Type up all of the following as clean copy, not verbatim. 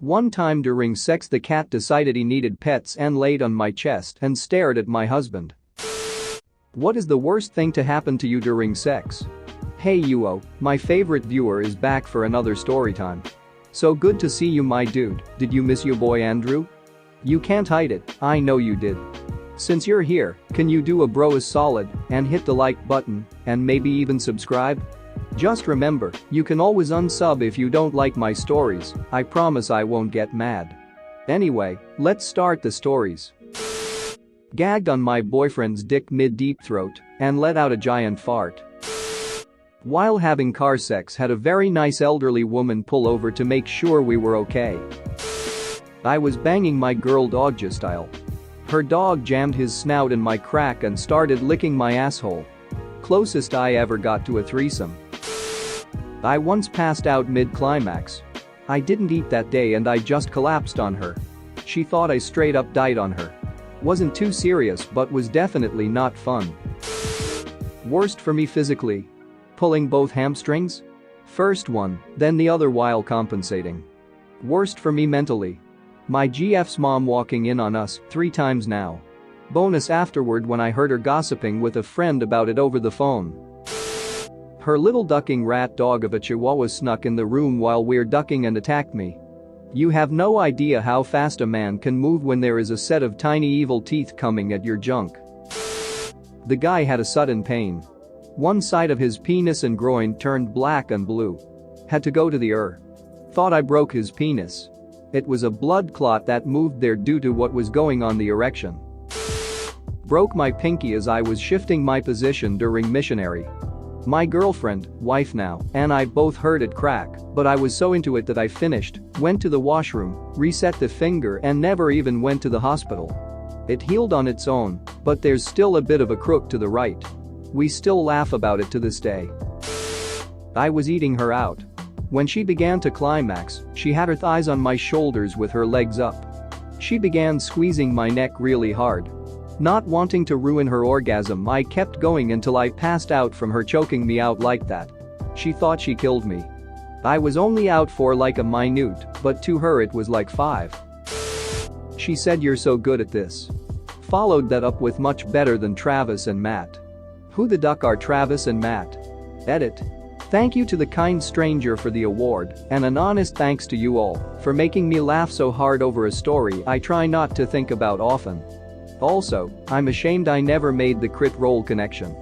One time during sex the cat decided he needed pets and laid on my chest and stared at my husband. What is the worst thing to happen to you during sex? Hey Uo, my favorite viewer is back for another story time. So good to see you my dude, did you miss your boy Andrew? You can't hide it, I know you did. Since you're here, can you do a bro is solid and hit the like button and maybe even subscribe? Just remember, you can always unsub if you don't like my stories, I promise I won't get mad. Anyway, let's start the stories. Gagged on my boyfriend's dick mid-deep throat and let out a giant fart. While having car sex had a very nice elderly woman pull over to make sure we were okay. I was banging my girl dogja style. Her dog jammed his snout in my crack and started licking my asshole. Closest I ever got to a threesome. I once passed out mid-climax. I didn't eat that day and I just collapsed on her. She thought I straight up died on her. Wasn't too serious but was definitely not fun. Worst for me physically? Pulling both hamstrings? First one, then the other while compensating. Worst for me mentally? My GF's mom walking in on us 3 times now. Bonus afterward when I heard her gossiping with a friend about it over the phone. Her little ducking rat dog of a chihuahua snuck in the room while we're ducking and attacked me. You have no idea how fast a man can move when there is a set of tiny evil teeth coming at your junk. The guy had a sudden pain. One side of his penis and groin turned black and blue. Had to go to the ER. Thought I broke his penis. It was a blood clot that moved there due to what was going on the erection. Broke my pinky as I was shifting my position during missionary. My girlfriend, wife now, and I both heard it crack, but I was so into it that I finished, went to the washroom, reset the finger and never even went to the hospital. It healed on its own, but there's still a bit of a crook to the right. We still laugh about it to this day. I was eating her out. When she began to climax, she had her thighs on my shoulders with her legs up. She began squeezing my neck really hard. Not wanting to ruin her orgasm, I kept going until I passed out from her choking me out like that. She thought she killed me. I was only out for like a minute, but to her it was like 5. She said you're so good at this. Followed that up with much better than Travis and Matt. Who the duck are Travis and Matt? Edit. Thank you to the kind stranger for the award, and an honest thanks to you all for making me laugh so hard over a story I try not to think about often. Also, I'm ashamed I never made the crit roll connection.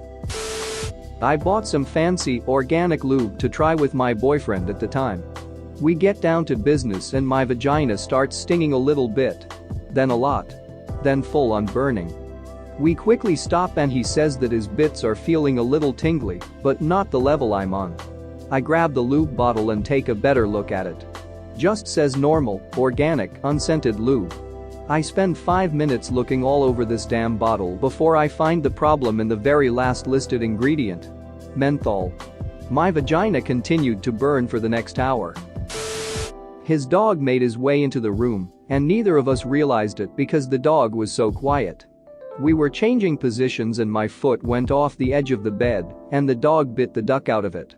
I bought some fancy, organic lube to try with my boyfriend at the time. We get down to business and my vagina starts stinging a little bit. Then a lot. Then full on burning. We quickly stop and he says that his bits are feeling a little tingly, but not the level I'm on. I grab the lube bottle and take a better look at it. Just says normal, organic, unscented lube. I spend 5 minutes looking all over this damn bottle before I find the problem in the very last listed ingredient. Menthol. My vagina continued to burn for the next hour. His dog made his way into the room, and neither of us realized it because the dog was so quiet. We were changing positions and my foot went off the edge of the bed, and the dog bit the duck out of it.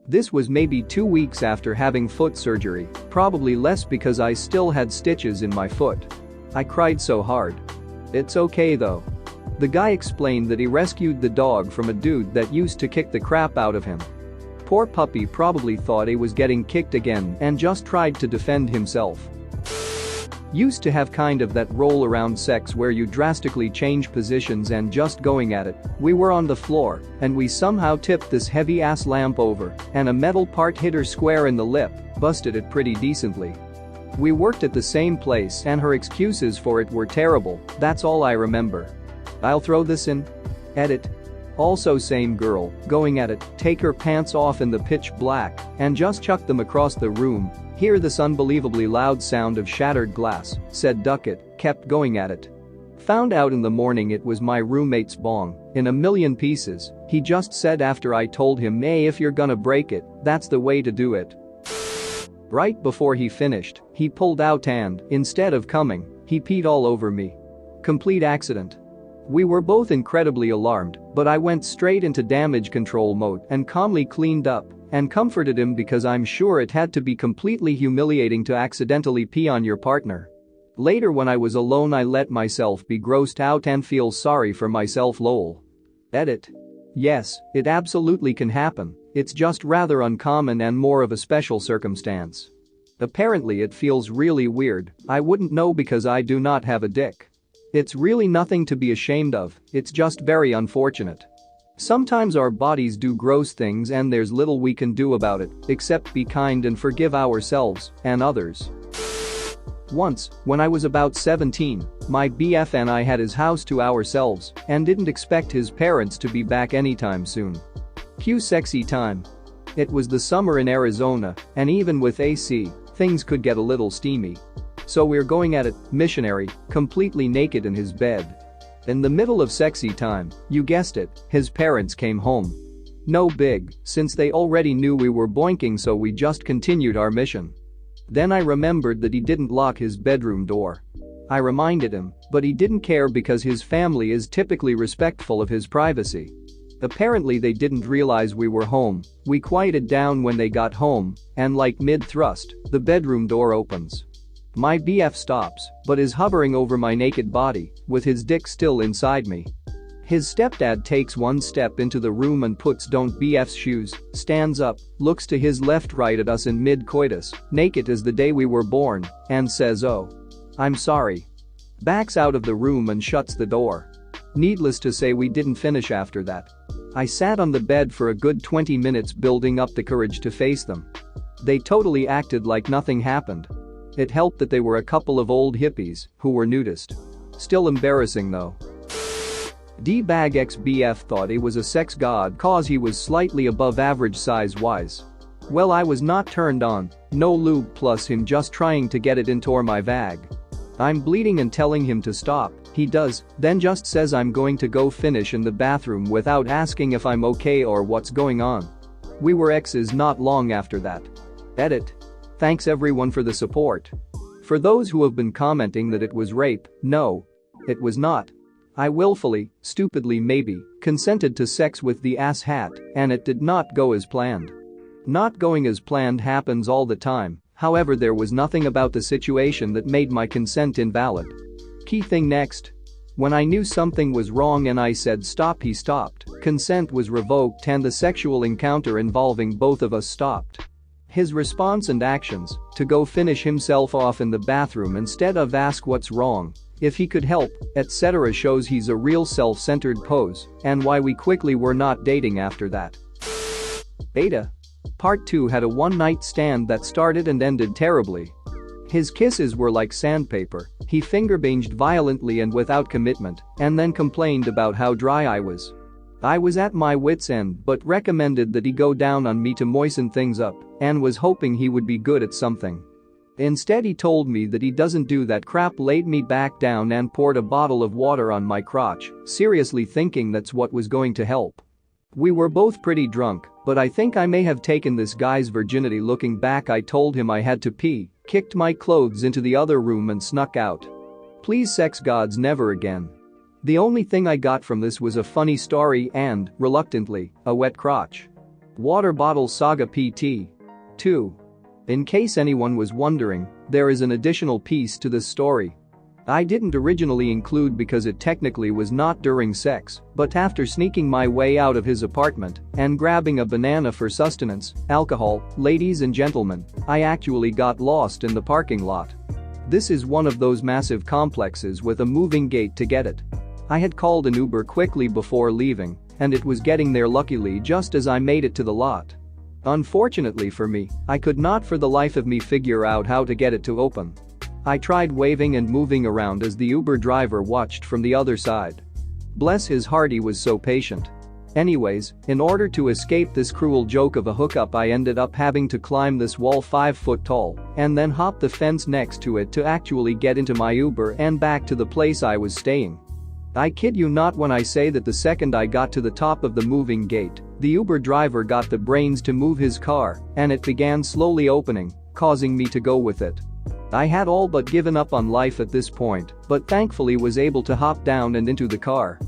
This was maybe 2 weeks after having foot surgery, probably less because I still had stitches in my foot. I cried so hard. It's okay though. The guy explained that he rescued the dog from a dude that used to kick the crap out of him. Poor puppy probably thought he was getting kicked again and just tried to defend himself. Used to have kind of that roll around sex where you drastically change positions and just going at it. We were on the floor and we somehow tipped this heavy ass lamp over and a metal part hit her square in the lip, busted it pretty decently. We worked at the same place and her excuses for it were terrible, that's all I remember. I'll throw this in. Edit. Also same girl, going at it, take her pants off in the pitch black and just chuck them across the room. Hear this unbelievably loud sound of shattered glass, said Duckett, kept going at it. Found out in the morning it was my roommate's bong, in a million pieces, he just said after I told him hey if you're gonna break it, that's the way to do it. Right before he finished, he pulled out and, instead of coming, he peed all over me. Complete accident. We were both incredibly alarmed, but I went straight into damage control mode and calmly cleaned up and comforted him because I'm sure it had to be completely humiliating to accidentally pee on your partner. Later when I was alone I let myself be grossed out and feel sorry for myself lol. Edit. Yes, it absolutely can happen, it's just rather uncommon and more of a special circumstance. Apparently it feels really weird, I wouldn't know because I do not have a dick. It's really nothing to be ashamed of, it's just very unfortunate. Sometimes our bodies do gross things and there's little we can do about it except be kind and forgive ourselves and others. Once, when I was about 17, my BF and I had his house to ourselves and didn't expect his parents to be back anytime soon. Cue sexy time. It was the summer in Arizona, and even with AC, things could get a little steamy. So we're going at it, missionary, completely naked in his bed. In the middle of sexy time, you guessed it, his parents came home. No big, since they already knew we were boinking so we just continued our mission. Then I remembered that he didn't lock his bedroom door. I reminded him, but he didn't care because his family is typically respectful of his privacy. Apparently they didn't realize we were home, we quieted down when they got home, and like mid-thrust, the bedroom door opens. My BF stops, but is hovering over my naked body, with his dick still inside me. His stepdad takes one step into the room and puts don't BF's shoes, stands up, looks to his left right at us in mid-coitus, naked as the day we were born, and says oh. I'm sorry. Backs out of the room and shuts the door. Needless to say we didn't finish after that. I sat on the bed for a good 20 minutes building up the courage to face them. They totally acted like nothing happened. It helped that they were a couple of old hippies who were nudist. Still embarrassing though. D-Bag ex-BF thought he was a sex god cause he was slightly above average size-wise. Well I was not turned on, no lube plus him just trying to get it into my vag. I'm bleeding and telling him to stop, he does, then just says I'm going to go finish in the bathroom without asking if I'm okay or what's going on. We were exes not long after that. Edit. Thanks everyone for the support. For those who have been commenting that it was rape, no. It was not. I willfully, stupidly maybe, consented to sex with the asshat, and it did not go as planned. Not going as planned happens all the time, however there was nothing about the situation that made my consent invalid. Key thing next. When I knew something was wrong and I said stop he stopped, consent was revoked and the sexual encounter involving both of us stopped. His response and actions, to go finish himself off in the bathroom instead of ask what's wrong, if he could help, etc. shows he's a real self-centered pose and why we quickly were not dating after that. Beta. Part 2 had a one-night stand that started and ended terribly. His kisses were like sandpaper, he finger-banged violently and without commitment, and then complained about how dry I was. I was at my wit's end but recommended that he go down on me to moisten things up and was hoping he would be good at something. Instead he told me that he doesn't do that crap, laid me back down and poured a bottle of water on my crotch, seriously thinking that's what was going to help. We were both pretty drunk, but I think I may have taken this guy's virginity. Looking back I told him I had to pee, kicked my clothes into the other room and snuck out. Please sex gods never again. The only thing I got from this was a funny story and, reluctantly, a wet crotch. Water bottle saga PT. 2. In case anyone was wondering, there is an additional piece to this story. I didn't originally include because it technically was not during sex, but after sneaking my way out of his apartment and grabbing a banana for sustenance, alcohol, ladies and gentlemen, I actually got lost in the parking lot. This is one of those massive complexes with a moving gate to get it. I had called an Uber quickly before leaving, and it was getting there luckily just as I made it to the lot. Unfortunately for me, I could not for the life of me figure out how to get it to open. I tried waving and moving around as the Uber driver watched from the other side. Bless his heart, he was so patient. Anyways, in order to escape this cruel joke of a hookup I ended up having to climb this wall 5 foot tall and then hop the fence next to it to actually get into my Uber and back to the place I was staying. I kid you not when I say that the second I got to the top of the moving gate, the Uber driver got the brains to move his car and it began slowly opening, causing me to go with it. I had all but given up on life at this point, but thankfully was able to hop down and into the car.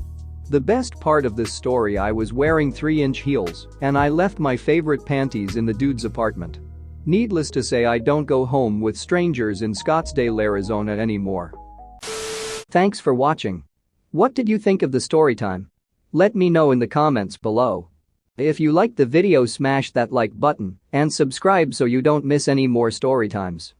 The best part of this story, I was wearing 3-inch heels and I left my favorite panties in the dude's apartment. Needless to say, I don't go home with strangers in Scottsdale, Arizona anymore. Thanks for watching. What did you think of the story time? Let me know in the comments below. If you liked the video, smash that like button and subscribe so you don't miss any more story times.